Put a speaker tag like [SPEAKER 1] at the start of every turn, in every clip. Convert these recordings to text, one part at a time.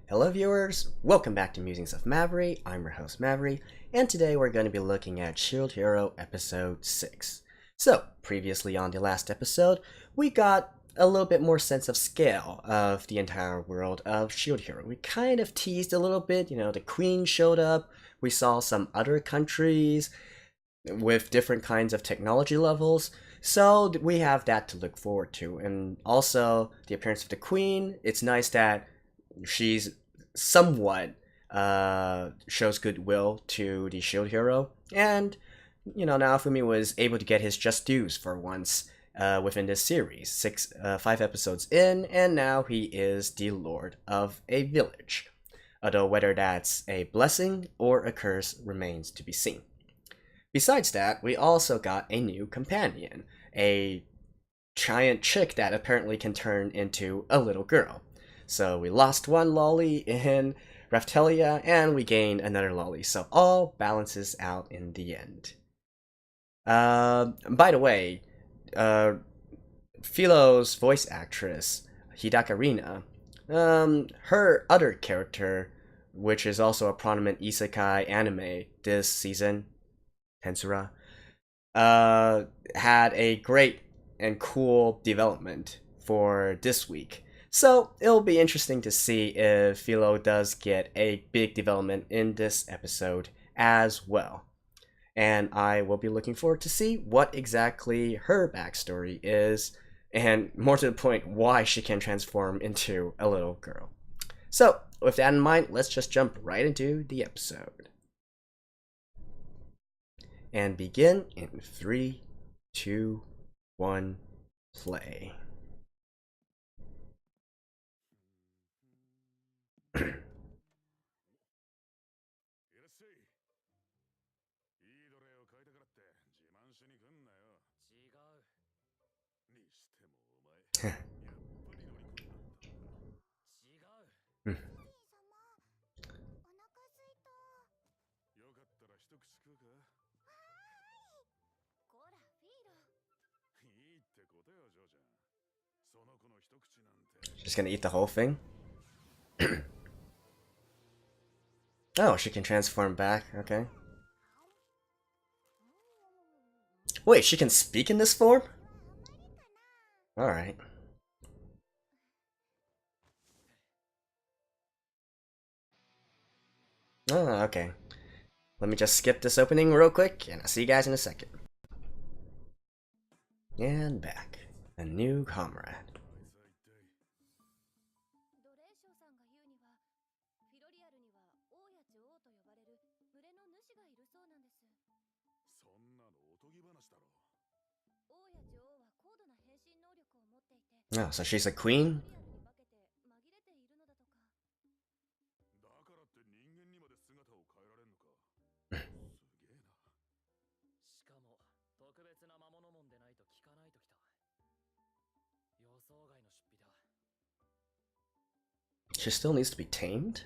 [SPEAKER 1] Hello viewers, welcome back to Musings of Maverick. I'm your host Maverick, and today we're going to be looking at Shield Hero Episode 6. So, previously on the last episode, we got a little bit more sense of scale of the entire world of Shield Hero. We kind of teased a little bit, the Queen showed up, we saw some other countries with different kinds of technology levels, so we have that to look forward to. And also, the appearance of the Queen, it's nice that she's somewhat shows goodwill to the Shield Hero, and Naofumi was able to get his just dues for once within this series. 5 episodes in, and now he is the lord of a village. Although whether that's a blessing or a curse remains to be seen. Besides that, we also got a new companion, a giant chick that apparently can turn into a little girl. So we lost one lolly in Raphtalia, and we gained another lolly, so all balances out in the end. By the way, Philo's voice actress, Hidakarina, her other character, which is also a prominent isekai anime this season, Tensura, had a great and cool development for this week. So it'll be interesting to see if Philo does get a big development in this episode as well. And I will be looking forward to see what exactly her backstory is, and more to the point, why she can transform into a little girl. So, with that in mind, let's just jump right into the episode. And begin in 3, 2, 1, play. She's gonna eat the whole thing? Oh, she can transform back, okay. Wait, she can speak in this form? Alright. Oh, okay. Let me just skip this opening real quick, and I'll see you guys in a second. And back. A new comrade. Oh, so she's a queen? She still needs to be tamed?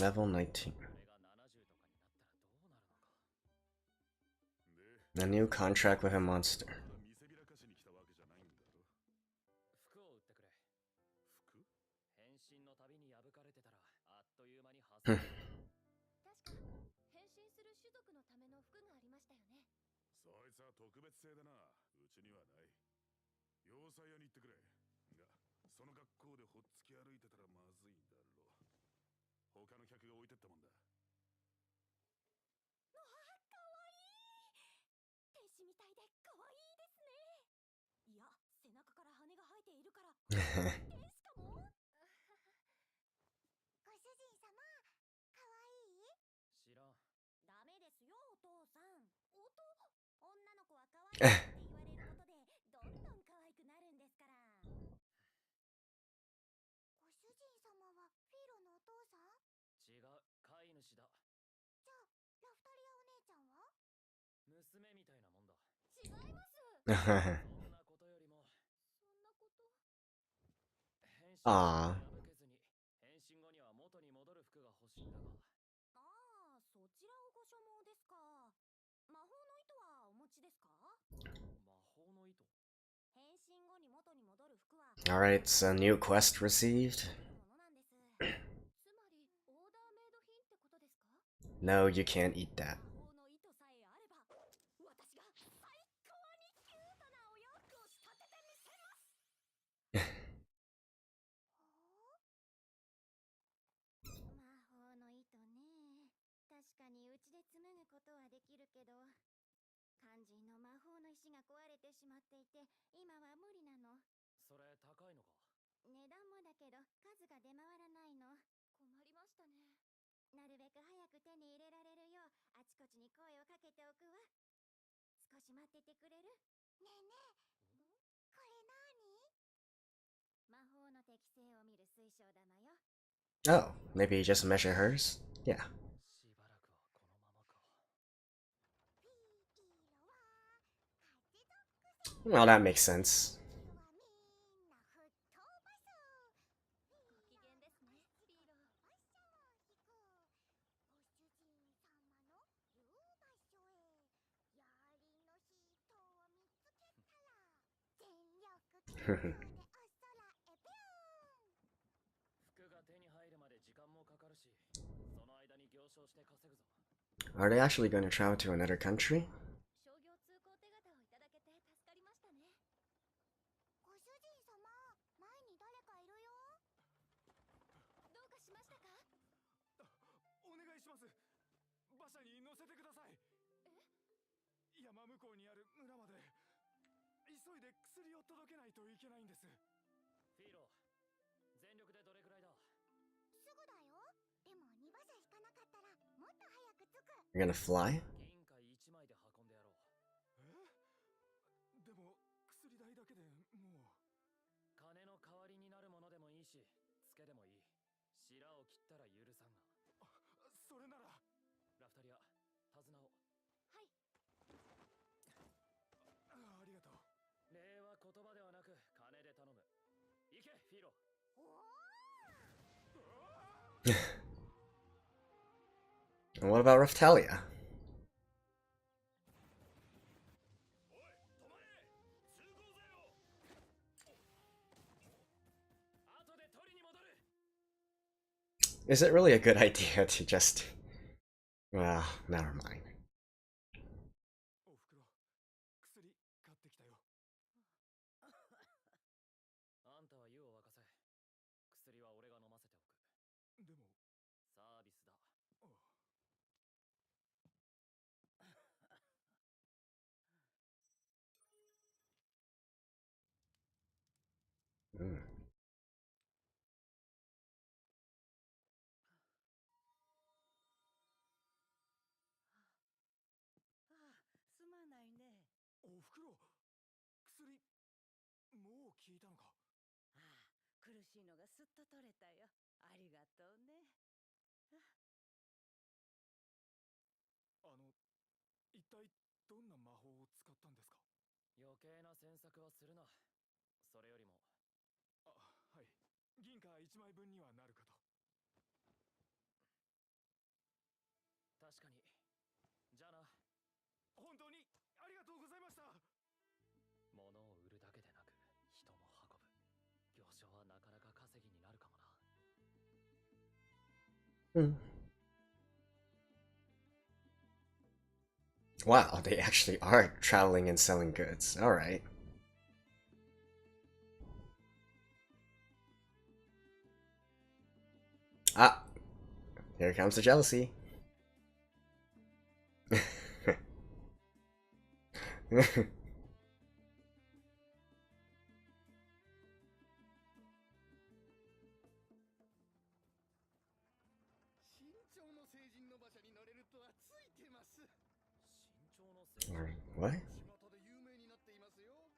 [SPEAKER 1] Level 19. A new contract with a monster. Aww.
[SPEAKER 2] 書もですか。魔法の糸はお持ちですか？
[SPEAKER 3] 魔法の糸。
[SPEAKER 2] 変身後に元に戻る服は
[SPEAKER 1] Alright, so new quest received.
[SPEAKER 2] ものなんです。つまりオーダーメイド品ってことですか？
[SPEAKER 1] No, you can't eat that.
[SPEAKER 2] 魔法の糸さえあれば、私が最高にキュートなお洋服を仕立ててみせます。魔法の糸ね。確かにうちで紡ぐことはできるけど、肝心の魔法の石が壊れてしまっていて、今は無理なの。
[SPEAKER 3] それ高いのか？
[SPEAKER 2] 値段もだけど数が出回らないの。困りましたね。なるべく早く手に入れられるようあちこちに声をかけておくわ。少し待っててくれる？ねえねえ、これ何？魔法の適性を見る水晶玉よ。
[SPEAKER 1] Oh, maybe you just measure hers? Yeah.
[SPEAKER 3] しばらくはこのままか。
[SPEAKER 1] Well, that makes sense.
[SPEAKER 2] ご機嫌ですね、ピーロ。
[SPEAKER 3] 服が手に入るまで時間もかかるし、その間に行商して稼ぐぞ。
[SPEAKER 1] Are they actually going to travel to another country?
[SPEAKER 2] 商業通行手形をいただけて助かりましたね。ご主人様、前に誰かいるよ。どうかしましたか？
[SPEAKER 3] お願いします。馬車に乗せてください。山向こうにある村まで急いで薬を届けないといけないんです。フィーロ、全力でどれくらいだ？
[SPEAKER 2] すぐだよ。でも2馬車引かなかったらもっと早く着く。
[SPEAKER 1] You're gonna fly?
[SPEAKER 3] 銀貨1枚で運んでやろう。でも薬代だけでもう。金の代わりになるものでもいいし、ツケでもいい。白を切ったら許さんが。それならラフタリア、手綱を。
[SPEAKER 2] はい。
[SPEAKER 3] ありがとう。礼は言葉ではなく金で頼む。行けフィーロ。
[SPEAKER 1] And what about Raftalia?
[SPEAKER 3] おい、止まれ。通行ぜよ。後で取りに戻る。
[SPEAKER 1] Is it really a good idea to just... Well, never mind.
[SPEAKER 3] おふくろ、薬買ってきたよ。あんたは湯を沸かせ。薬は俺が飲ませておく。でもサービスだ。
[SPEAKER 1] Mm.
[SPEAKER 4] すまないね。
[SPEAKER 3] おふくろ、薬もう効いたのか？
[SPEAKER 4] ああ、苦しいのがすっと取れたよ。ありがとうね。
[SPEAKER 3] 一体どんな魔法を使ったんですか？余計な詮索はするな。それよりも、はい、銀貨1枚分にはなるかと。確かに。じゃあな。本当にありがとうございました。物を売るだけでなく人も運ぶ。行商はなかなか稼ぎになるかもな。
[SPEAKER 1] Mm. Wow, they actually are traveling and selling goods. Alright. Ah, here comes the jealousy.
[SPEAKER 5] 身長の成人の馬車に乗れるとはついてます。
[SPEAKER 3] 身長のせい。
[SPEAKER 1] What?
[SPEAKER 5] 巷で有名になっていますよ。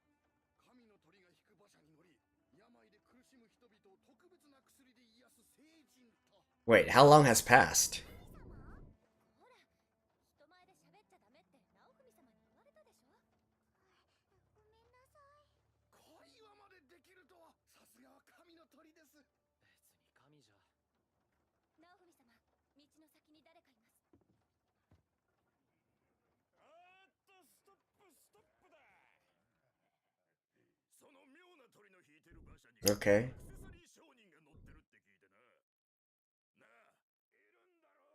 [SPEAKER 5] 神の鳥が引く馬車に乗り、病で苦しむ人々を特別な薬で癒す聖人と。
[SPEAKER 1] Wait, how long has passed?
[SPEAKER 2] ほら、人前で喋っちゃダメって直文様に言われたでしょ。ごめんなさい。
[SPEAKER 5] 会話までできるとは、さすがは神の鳥です。
[SPEAKER 3] 別に神じゃ。
[SPEAKER 2] 直文様、道の先に誰かいます。
[SPEAKER 1] Okay.
[SPEAKER 5] アクセサリー商人が乗ってるって聞いてな。なあ、いるんだろ。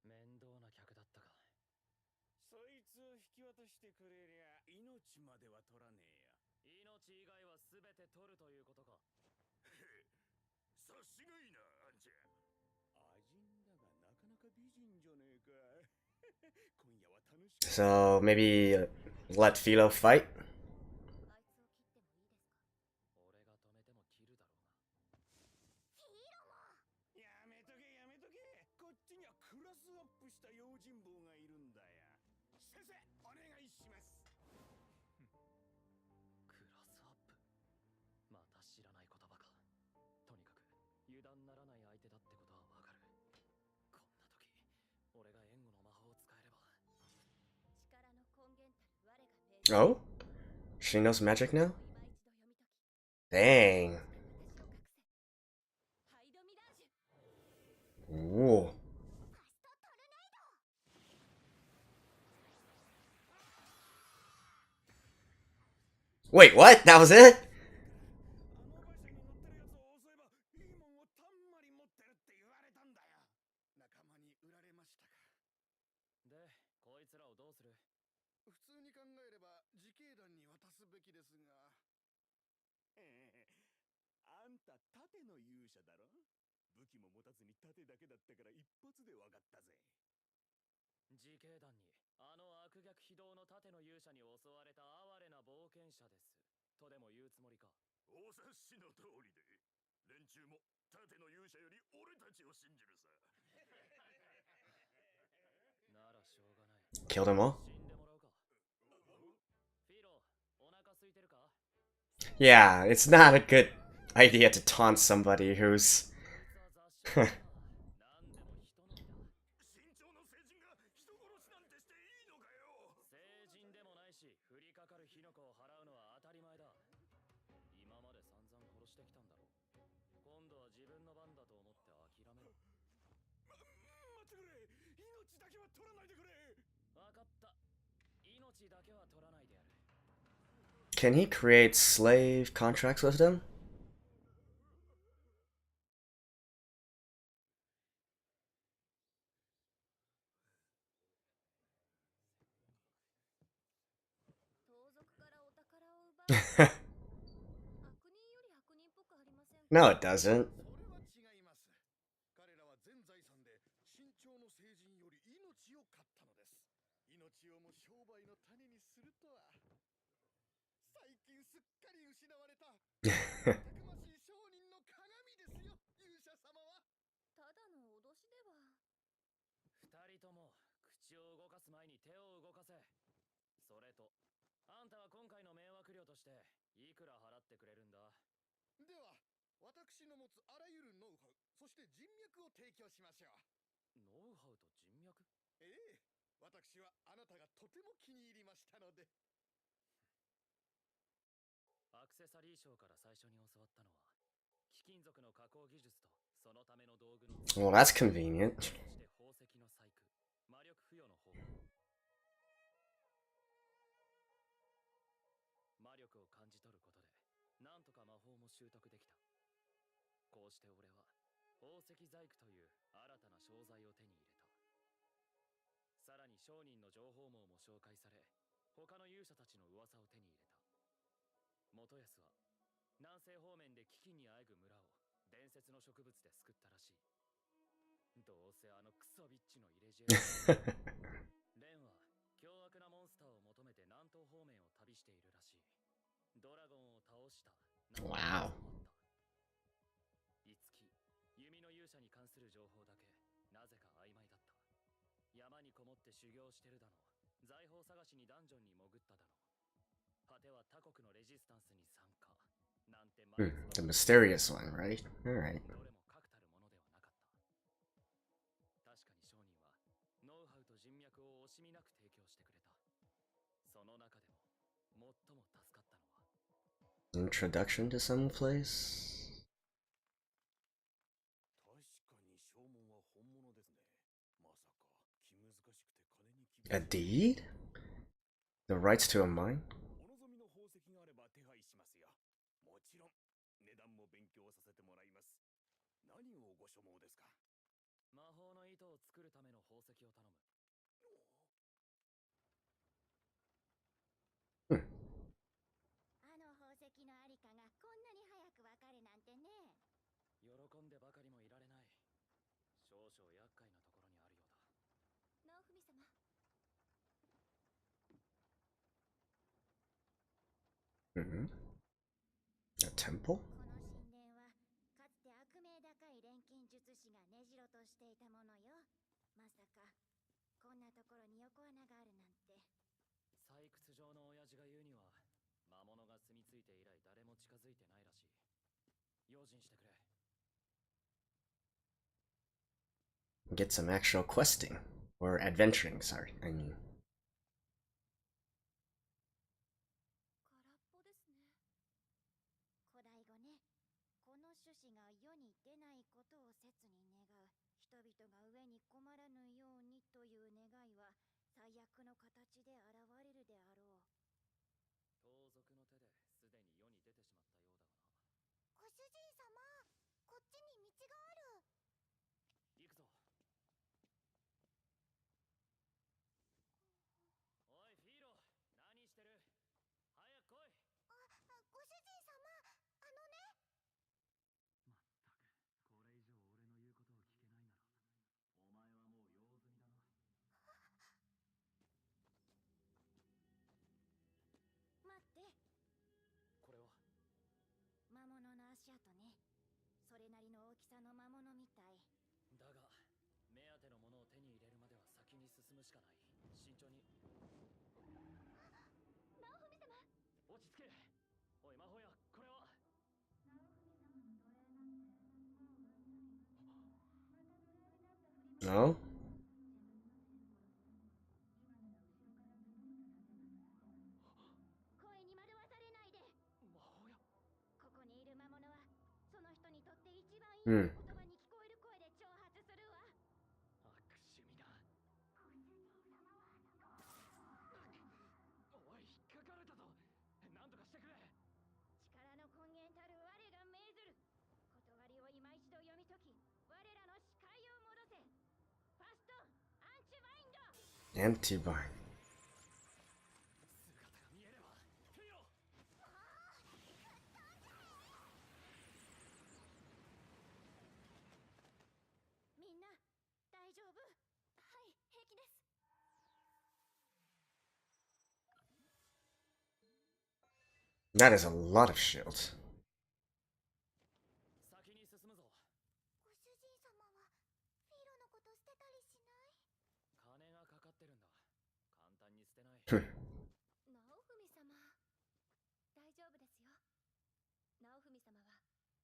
[SPEAKER 3] 面倒な客だったか。
[SPEAKER 5] そいつを引き渡してくれりゃ命までは取らねえや。
[SPEAKER 3] 命以外は全て取るということか。
[SPEAKER 5] 察しがいいな、あんちゃん。アジンだがなかなか美人じゃねえか。今夜は楽しく。
[SPEAKER 1] So maybe let Philo fight.
[SPEAKER 2] あいつを切ってもいいですか？
[SPEAKER 3] 俺が止めても切るだろうな。
[SPEAKER 5] やめとけやめとけ。こっちにはクラスアップした用心棒がいるんだよ。先生、お願いします。
[SPEAKER 3] クラスアップ。また知らない言葉か。とにかく油断ならない相手だってことはわかる。こんな時、俺が援護の魔法を使えれば。
[SPEAKER 2] 力の根源たる我が命じる。
[SPEAKER 1] Oh? She knows magic now?
[SPEAKER 2] 今一度読み解き、
[SPEAKER 1] Dang.
[SPEAKER 2] 私を隠せ。ハイドミラージュ。
[SPEAKER 1] Ooh.
[SPEAKER 2] ファストトルネード。
[SPEAKER 1] Wait, what? That was it?
[SPEAKER 5] あの馬車に乗ってるやつを襲えばいいもんをたんまり持ってるって言われたんだよ。仲間に売られましたか。
[SPEAKER 3] で、こいつらをどうする？
[SPEAKER 5] 普通に考えれば自警団に渡すべきですが。あんた盾の勇者だろ。武器も持たずに盾だけだったから一発で分かったぜ。
[SPEAKER 3] 自警団にあの悪逆非道の盾の勇者に襲われた哀れな冒険者ですとでも言うつもりか？
[SPEAKER 5] お察しの通りで、連中も盾の勇者より俺たちを信じるさ。
[SPEAKER 3] ならしょうがない。
[SPEAKER 1] Killed them all?
[SPEAKER 3] 死んでもらうか。フィロ、お腹空いてるか？
[SPEAKER 1] Yeah, it's not a good idea to taunt somebody who's.
[SPEAKER 3] こいつは雑種だな。何でも人のみだ。
[SPEAKER 5] 身長の成人が人殺しなんてしていいのかよ。
[SPEAKER 3] 成人でもないし、降りかかる火の粉を払うのは当たり前だ。今まで散々殺してきたんだろ。今度は自分の番だと思って諦めろ。
[SPEAKER 5] 待ってくれ。命だけは取らないでくれ。
[SPEAKER 3] わかった。命だけは取らないでやる。
[SPEAKER 1] Can he create slave contracts with them?
[SPEAKER 2] 盗賊からお宝を奪う。悪人より悪人っぽくありませんか？
[SPEAKER 1] No, it doesn't.
[SPEAKER 5] それは違います。彼らは全財産で身長の成人より命を買ったのです。命をも商売の種にするとは。最近すっかり失われたたくましい商人の鏡ですよ、勇者様は。
[SPEAKER 2] ただの脅しでは。
[SPEAKER 3] 二人とも口を動かす前に手を動かせ。それと、あんたは今回の迷惑料としていくら払ってくれるんだ？
[SPEAKER 5] では、私の持つあらゆるノウハウ、そして人脈を提供しましょう。
[SPEAKER 3] ノウハウと人脈？
[SPEAKER 5] ええ、私はあなたがとても気に入りましたので。
[SPEAKER 3] アクセサリーショーから最初に教わったのは、貴金属の加工技術とそのための道具の
[SPEAKER 1] Well, that's convenient.
[SPEAKER 3] そして宝石の細工、魔力付与の方法。魔力を感じ取ることで、なんとか魔法も習得できた。こうして俺は宝石細工という新たな商材を手に入れた。さらに商人の情報網も紹介され、他の勇者たちの噂を手に入れた。元康は南西方面で飢饉にあえぐ村を伝説の植物で救ったらしい。どうせあのクソビッチの入れ知恵だ。レンは凶悪なモンスターを求めて南東方面を旅しているらしい。ドラゴンを倒した。
[SPEAKER 1] Wow.
[SPEAKER 3] いつき、弓の勇者に関する情報だけなぜか曖昧だった。山にこもって修行してるだの、財宝探しにダンジョンに潜っただの、果ては他国のレジスタンスに参加なんて。
[SPEAKER 1] The mysterious one, right? Alright.
[SPEAKER 3] どれも確たるものではなかった。確かに商人はノウハウと人脈を惜しみなく提供してくれた。その中でも最も助かったのは
[SPEAKER 1] Introduction to some place?
[SPEAKER 5] 確かに証文は本物ですね。まさか気難しくて金に厳しい。
[SPEAKER 1] A deed? The rights to a mine?
[SPEAKER 5] お望みの宝石があれば手配しますよ。も
[SPEAKER 3] 石を頼む。
[SPEAKER 2] あの宝石のありかがこんなに早くわかるなんてね。
[SPEAKER 3] 喜んでばかりもいられない。少々厄介なところにあるようだ。
[SPEAKER 2] 直文様。
[SPEAKER 1] A temple?
[SPEAKER 2] この神殿はかつて悪名高い錬金術師が根城としていたものよ。まさかこんなところに横穴があるなんて。
[SPEAKER 3] 採掘場の親父が言うには、魔物が住み着いて以来誰も近づいてないらしい。用心してくれ。
[SPEAKER 1] Get some actual questing. Or adventuring, sorry, I mean.
[SPEAKER 2] 空っぽですね。古代語ね。この種子が世に出ないことを切に願う。人々が上に困らぬようにという願いは最悪の形で現れるであろう。
[SPEAKER 3] 盗賊の手ですでに世に出てしまったようだがな。
[SPEAKER 2] ご主人様、こっちに道がある。
[SPEAKER 3] 行くぞ。おいフィーロ、何してる？早く来い。
[SPEAKER 2] ご主人様、あのね。
[SPEAKER 3] まったく、これ以上俺の言うことを聞けないなら、お前はもう用済みだな。
[SPEAKER 2] 待って。
[SPEAKER 3] これは
[SPEAKER 2] 魔物の足跡ね。それなりの大きさの魔物みたい。
[SPEAKER 3] だが、目当てのものを手に入れるまでは先に進むしかない。慎重に。
[SPEAKER 2] 直文様。
[SPEAKER 3] 落ち着け。おい魔法や、これは。
[SPEAKER 2] 直文様の奴隷なんてもううんざり。また奴隷になったふりも。
[SPEAKER 1] No?
[SPEAKER 2] 声に惑わされないで。
[SPEAKER 3] 魔法や。
[SPEAKER 2] ここにいる魔物はその人にとって一番いい言葉に聞こえる声で挑発するわ。
[SPEAKER 3] 悪趣味だ。
[SPEAKER 2] ご主人様は
[SPEAKER 3] おい、引っかかれたぞ。なんとかしてくれ。
[SPEAKER 2] 力の根源たる我が命ずる。断りを今一度読み解き、我らの視界を戻せ。ファストアンチバインド。
[SPEAKER 1] Anti-bind.
[SPEAKER 3] 姿が見えれば。フィーロ。
[SPEAKER 2] みんな大丈夫？はい、平気です。
[SPEAKER 1] That is a lot of shields.
[SPEAKER 3] 先に進むぞ。
[SPEAKER 2] ご主人様はフィーロのこと捨てたりしない？
[SPEAKER 3] 金がかかってるんだ。簡単に捨てない。
[SPEAKER 2] 直文様、大丈夫ですよ。直文様は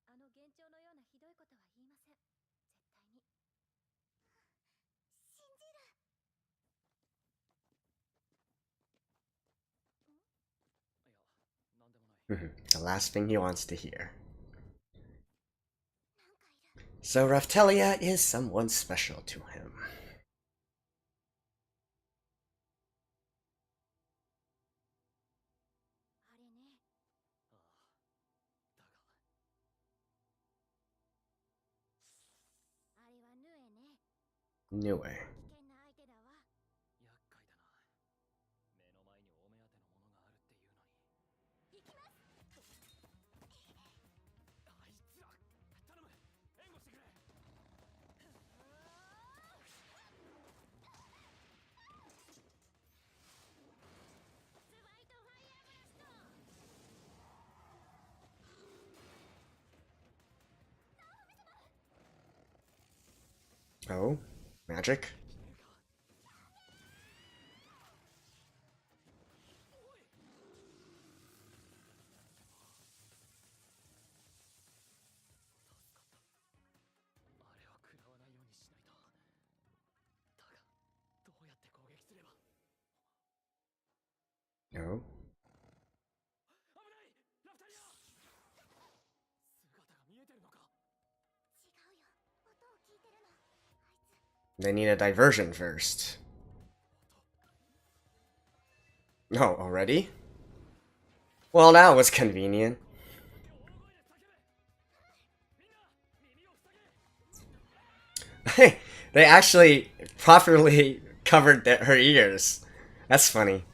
[SPEAKER 2] あの幻聴のようなひどいことは言いません。絶対に。信じる。
[SPEAKER 3] いや、なんでもない。
[SPEAKER 1] The last thing he wants to hear.
[SPEAKER 2] なんかいる。
[SPEAKER 1] So Raftelia is someone special to him.
[SPEAKER 2] あれね。
[SPEAKER 3] ああ、だが。
[SPEAKER 2] あれはヌエね。
[SPEAKER 1] New way.
[SPEAKER 2] 危険な相手だわ。
[SPEAKER 3] 厄介だな。目の前にお目当てのものがあるっていうのに。
[SPEAKER 2] 行きます。
[SPEAKER 3] あいつら、頼む、援護してくれ。
[SPEAKER 2] スワイトファイヤーブラスト。
[SPEAKER 1] Oh, magic?
[SPEAKER 3] あれを食らわないようにしないと。だが、どうやって攻撃すれば。
[SPEAKER 1] No.
[SPEAKER 3] 危ない、ラフタリア。姿が見えてるのか。
[SPEAKER 2] 違うよ。音を聞いてるの。あいつ。
[SPEAKER 1] They need a diversion first. No, already? Well, that was convenient.
[SPEAKER 3] 大声で叫べ。みんな、耳を塞げ。
[SPEAKER 1] They actually properly covered her ears. That's funny.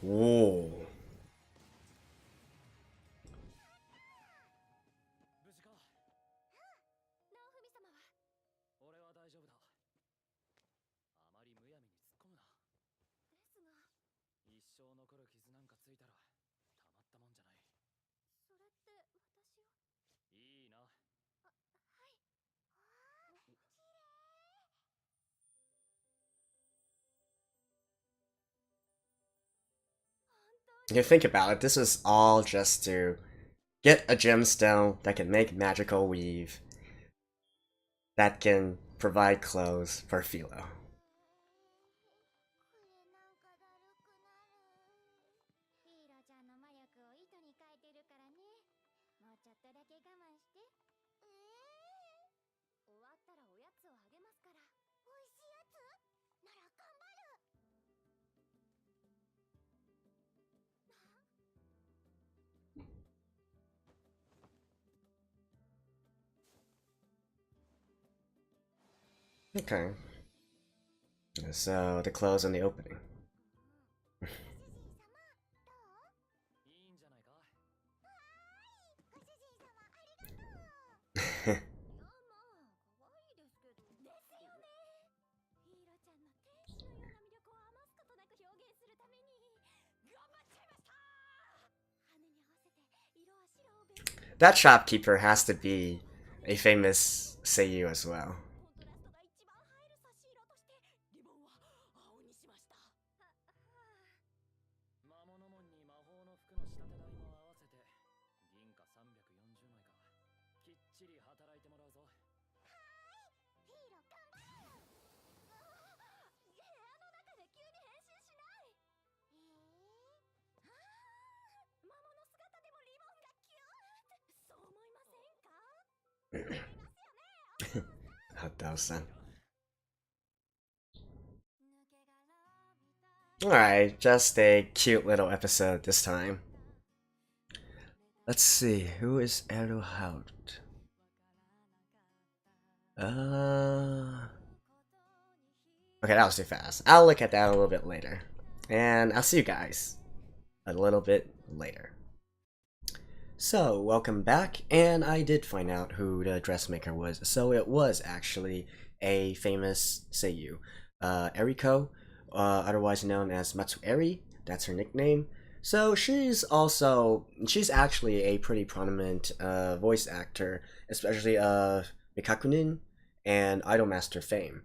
[SPEAKER 1] Whoa.
[SPEAKER 3] 無事か？
[SPEAKER 2] 直文様は？
[SPEAKER 3] 俺は大丈夫だ。あまりむやみに突っ込むな。
[SPEAKER 2] ですが、
[SPEAKER 3] 一生残る傷なんかついたらたまったもんじゃない。
[SPEAKER 2] それって私を？
[SPEAKER 3] いいな。
[SPEAKER 2] はい。わあ、綺麗。
[SPEAKER 1] You think about it, this is all just to get a gemstone that can make magical weave, that can provide clothes for Philo.
[SPEAKER 2] これなんかだるくなる。ヒーローちゃんの魔力を糸に変えてるからね。もうちょっとだけ我慢して。終わったらおやつをあげますから。おいしいやつ？なら頑張る。
[SPEAKER 1] Okay. So, the clothes on the opening.
[SPEAKER 2] ご主人様、どう？
[SPEAKER 3] いいんじゃないか？
[SPEAKER 2] ご主人様、ありがとう。いや、まあ、可愛いですけど。ですよね。ヒーローちゃんの天使のような魅力を余すことなく表現するために頑張っちゃいました。羽に合わせて色は白をベースに。
[SPEAKER 1] That shopkeeper has to be a famous Seiyu as well.
[SPEAKER 2] コントラストが一番映える差し色としてリボンは青にしました。
[SPEAKER 3] 魔物門に魔法の服の仕立て代も合わせて銀貨340枚か。きっちり働いてもらうぞ。
[SPEAKER 2] ヒーロー頑張れ。部屋の中で急に変身しない。魔物姿でもリボンがキューッ。そう思いませんか？思いますよね。
[SPEAKER 1] Hatao-san.
[SPEAKER 2] 抜け殻びた
[SPEAKER 1] Alright, just a cute little episode this time. Let's see, who is Eruhaut? Okay, that was too fast. I'll look at that a little bit later. And I'll see you guys a little bit later. So, welcome back, and I did find out who the dressmaker was. So it was actually a famous Seiyu, Eriko, otherwise known as Matsueri. That's her nickname. So she's actually a pretty prominent voice actor, especially of Mikakunin and Idolmaster fame.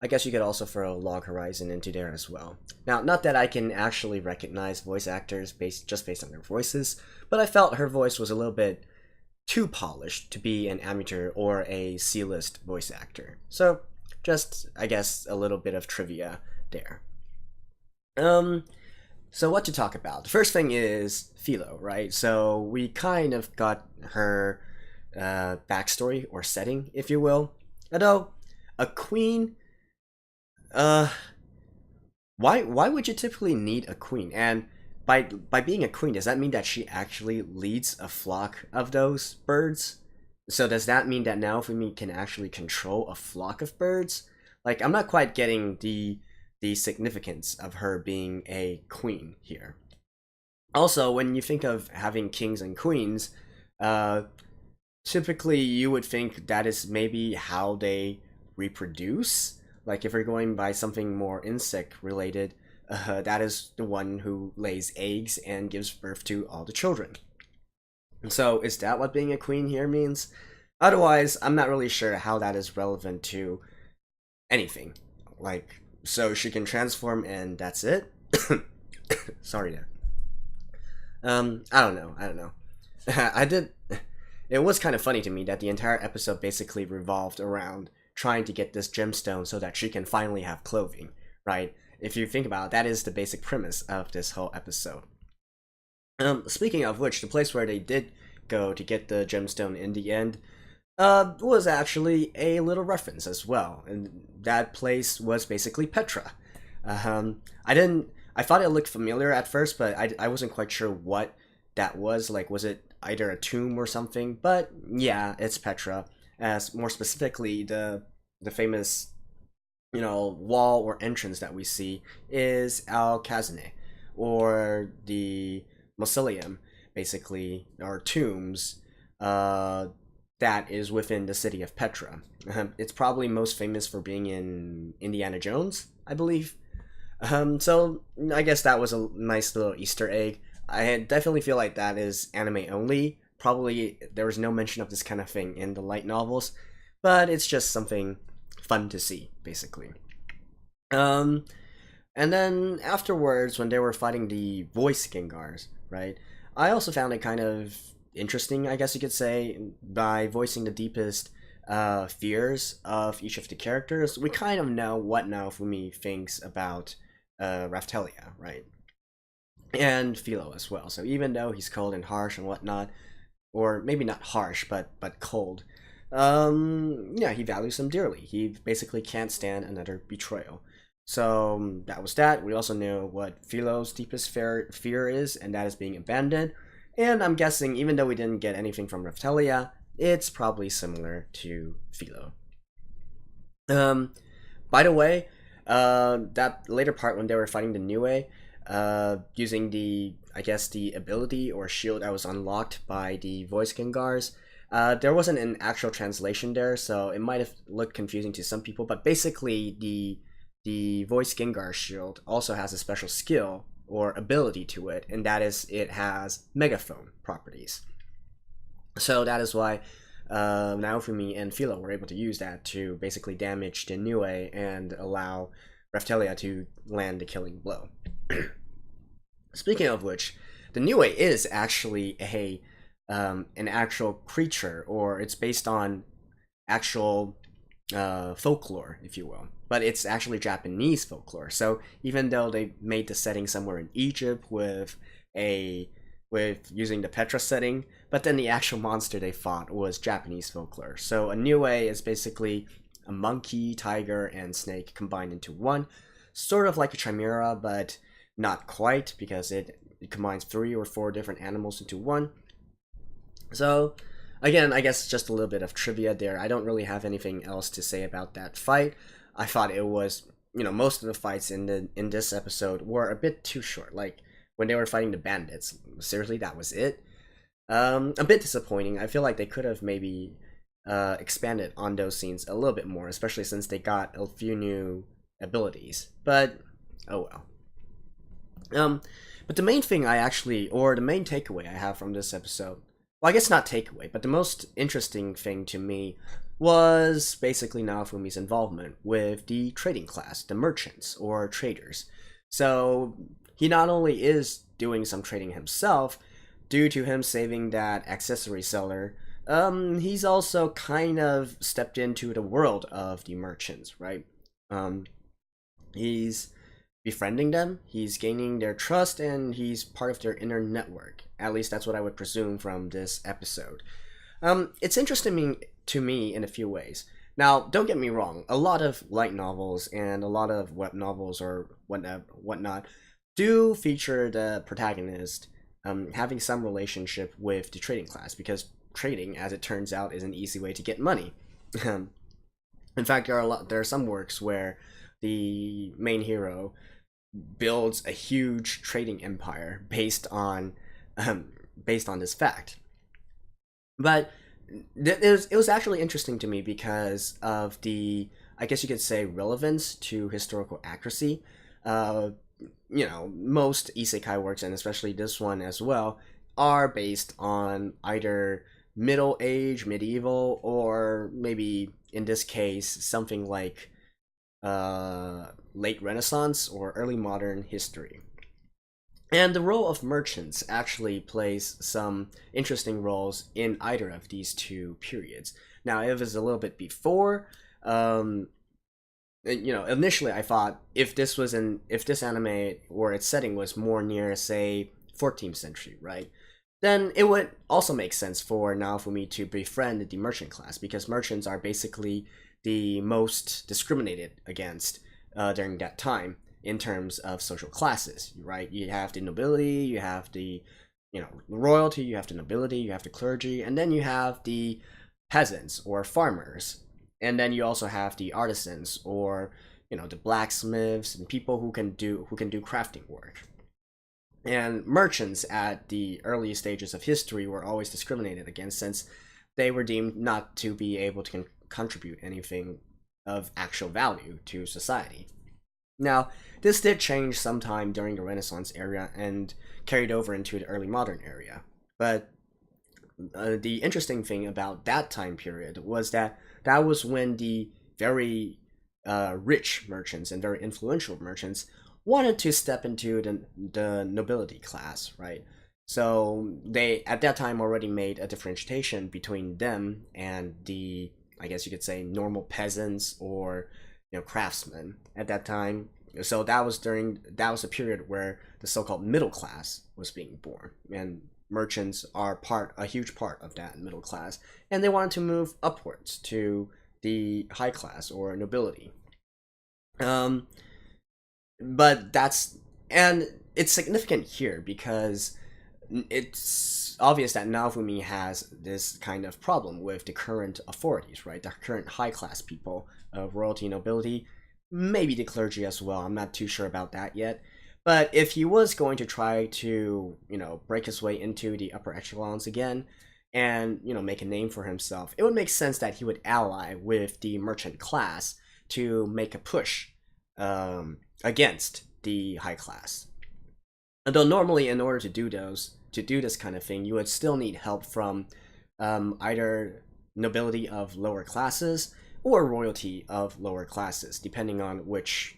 [SPEAKER 1] I guess you could also throw Log Horizon into there as well. Now, not that I can actually recognize voice actors just based on their voices, but I felt her voice was a little bit too polished to be an amateur or a C-list voice actor. So, just, I guess, a little bit of trivia there. So what to talk about? The first thing is Philo, right? So we kind of got her backstory or setting, if you will. Although, a queen... why would you typically need a queen? And by being a queen, does that mean that she actually leads a flock of those birds? So does that mean that now Naofumi can actually control a flock of birds? Like, I'm not quite getting the significance of her being a queen here. Also, when you think of having kings and queens, typically you would think that is maybe how they reproduce. Like, if you're going by something more insect related, that is the one who lays eggs and gives birth to all the children. So is that what being a queen here means? Otherwise, I'm not really sure how that is relevant to anything. Like, so she can transform and that's it? Sorry there. I don't know. It was kind of funny to me that the entire episode basically revolved around trying to get this gemstone so that she can finally have clothing, right? If you think about it, that is the basic premise of this whole episode. Speaking of which, the place where they did go to get the gemstone in the end was actually a little reference as well, and that place was basically Petra. I I thought it looked familiar at first, but I wasn't quite sure what that was. Like, was it either a tomb or something? But yeah, it's Petra. As more specifically, the famous, wall or entrance that we see is Al Khazaneh, or the mausoleum, basically, or tombs, that is within the city of Petra. It's probably most famous for being in Indiana Jones, I believe. So I guess that was a nice little Easter egg. I definitely feel like that is anime only. Probably there was no mention of this kind of thing in the light novels, but it's just something fun to see, basically. And then afterwards, when they were fighting the voice Gengars, right? I also found it kind of interesting, I guess you could say, by voicing the deepest fears of each of the characters. We kind of know what Naofumi thinks about Raphtalia, right? And Philo as well. So even though he's cold and harsh and whatnot, or maybe not harsh, but cold, yeah, he values them dearly. He basically can't stand another betrayal. So that was that. We also know what Philo's deepest fear is, and that is being abandoned. And I'm guessing, even though we didn't get anything from Raphtalia, it's probably similar to Philo. By the way, that later part when they were fighting the Niue, using the ability or shield that was unlocked by the voice Gengars, there wasn't an actual translation there, so it might have looked confusing to some people, but basically the voice Gengar shield also has a special skill or ability to it, and that is it has megaphone properties. So that is why Naofumi and Philo were able to use that to basically damage the Niue and allow Raphtalia to land the killing blow. Speaking of which, the Niue is actually an actual creature, or it's based on actual folklore, if you will. But it's actually Japanese folklore. So even though they made the setting somewhere in Egypt with using the Petra setting, but then the actual monster they fought was Japanese folklore. So a Niue is basically a monkey, tiger, and snake combined into one, sort of like a chimera, but not quite, because it combines 3 or 4 different animals into one. So again, I guess just a little bit of trivia there. I don't really have anything else to say about that fight. I thought it was, most of the fights in this episode were a bit too short. Like when they were fighting the bandits, seriously, that was it. A bit disappointing. I feel like they could have maybe expanded on those scenes a little bit more, especially since they got a few new abilities. But oh well. But the main thing the main takeaway I have from this episode, well, I guess not takeaway, but the most interesting thing to me was basically Naofumi's involvement with the trading class, the merchants or traders. So he not only is doing some trading himself, due to him saving that accessory seller, he's also kind of stepped into the world of the merchants, right? He's befriending them, he's gaining their trust, and he's part of their inner network. At least that's what I would presume from this episode. It's interesting to me in a few ways. Now, don't get me wrong, a lot of light novels and a lot of web novels or whatnot do feature the protagonist having some relationship with the trading class, because trading, as it turns out, is an easy way to get money. In fact, there are some works where the main hero builds a huge trading empire based on this fact. But it was actually interesting to me because of the, I guess you could say, relevance to historical accuracy. Most isekai works, and especially this one as well, are based on either Middle Age, medieval, or maybe in this case something like late Renaissance or early modern history. And the role of merchants actually plays some interesting roles in either of these two periods. Now, if it's a little bit before, initially I thought if this anime or its setting was more near, say, 14th century, right? Then it would also make sense for Naofumi to befriend the merchant class, because merchants are basically the most discriminated against during that time. in terms of social classes, right? You have the nobility, you have the royalty, you have the nobility, you have the clergy, and then you have the peasants or farmers, and then you also have the artisans or the blacksmiths and people who can do crafting work. And merchants at the early stages of history were always discriminated against, since they were deemed not to be able to contribute anything of actual value to society. Now, this did change sometime during the Renaissance era and carried over into the early modern era. But the interesting thing about that time period was that was when the very rich merchants and very influential merchants wanted to step into the nobility class, right? So they at that time already made a differentiation between them and the, I guess you could say, normal peasants or craftsmen at that time. So that was a period where the so-called middle class was being born, and merchants are a huge part of that middle class, and they wanted to move upwards to the high class or nobility. But it's significant here because it's obvious that Naofumi has this kind of problem with the current authorities, right? The current high class people of royalty, nobility, maybe the clergy as well. I'm not too sure about that yet. But if he was going to try to, break his way into the upper echelons again and, make a name for himself, it would make sense that he would ally with the merchant class to make a push against the high class. Although normally, in order to do this kind of thing, you would still need help from either nobility of lower classes or royalty of lower classes, depending on which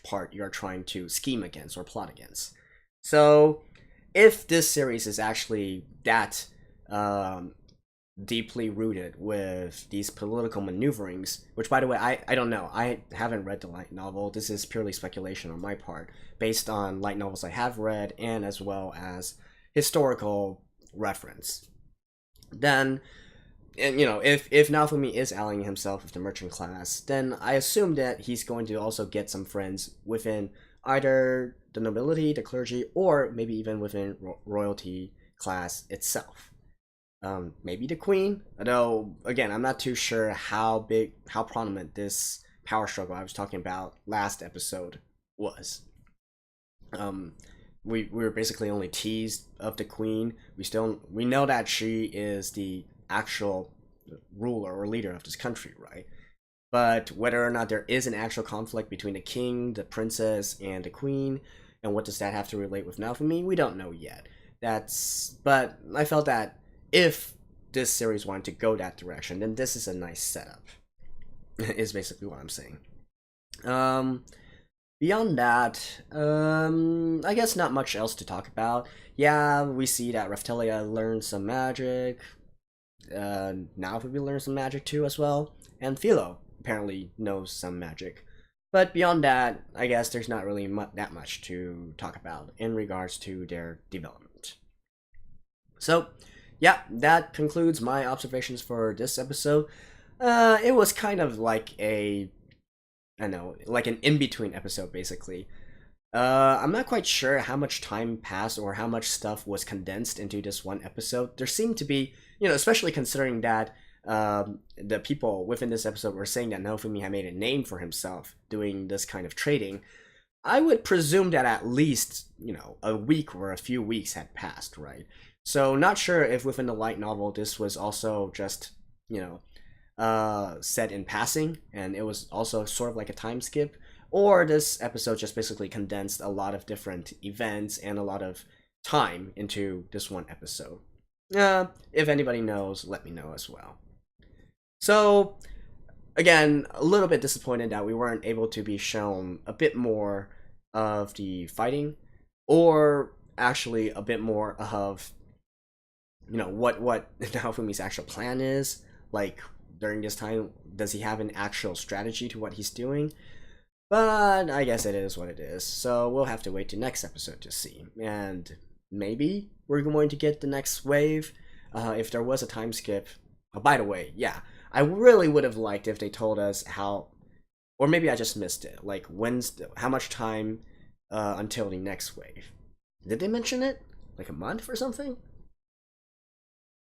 [SPEAKER 1] part you're trying to scheme against or plot against. So, if this series is actually that deeply rooted with these political maneuverings, which, by the way, I don't know. I haven't read the light novel. This is purely speculation on my part, based on light novels I have read and as well as historical reference. Then, and if Naofumi is allying himself with the merchant class, then I assume that he's going to also get some friends within either the nobility, the clergy, or maybe even within royalty class itself. Maybe the queen, although again I'm not too sure how prominent this power struggle I was talking about last episode was. We were basically only teased of the queen. We know that she is the actual ruler or leader of this country, right? But whether or not there is an actual conflict between the king, the princess, and the queen, and what does that have to relate with Naofumi, we don't know yet. But I felt that if this series wanted to go that direction, then this is a nice setup, is basically what I'm saying. Beyond that, I guess not much else to talk about. Yeah, we see that Raphtalia learned some magic. Naofumi learns some magic too as well. And Philo apparently knows some magic. But beyond that, I guess there's not really that much to talk about in regards to their development. So, yeah, that concludes my observations for this episode. It was kind of like an in-between episode, basically. I'm not quite sure how much time passed or how much stuff was condensed into this one episode. There seemed to be, especially considering that the people within this episode were saying that Naofumi had made a name for himself doing this kind of trading. I would presume that at least, a week or a few weeks had passed, right? So not sure if within the light novel this was also just, set in passing, and it was also sort of like a time skip, or this episode just basically condensed a lot of different events and a lot of time into this one episode. If anybody knows, let me know as well. So, again, a little bit disappointed that we weren't able to be shown a bit more of the fighting, or actually a bit more of, what Naofumi's actual plan is. Like, during this time, does he have an actual strategy to what he's doing? But I guess it is what it is, so we'll have to wait to next episode to see. And maybe we're going to get the next wave, if there was a time skip. Oh, by the way, yeah, I really would have liked if they told us how, or maybe I just missed it. Like, how much time until the next wave? Did they mention it? Like a month or something?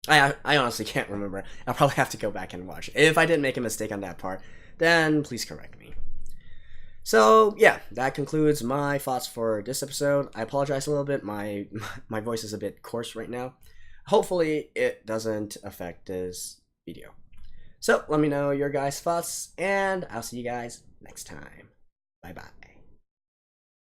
[SPEAKER 1] I honestly can't remember. I'll probably have to go back and watch. If I did make a mistake on that part, then please correct me. So yeah, that concludes my thoughts for this episode. I apologize a little bit. My voice is a bit coarse right now. Hopefully it doesn't affect this video. So let me know your guys' thoughts, and I'll see you guys next time. Bye bye.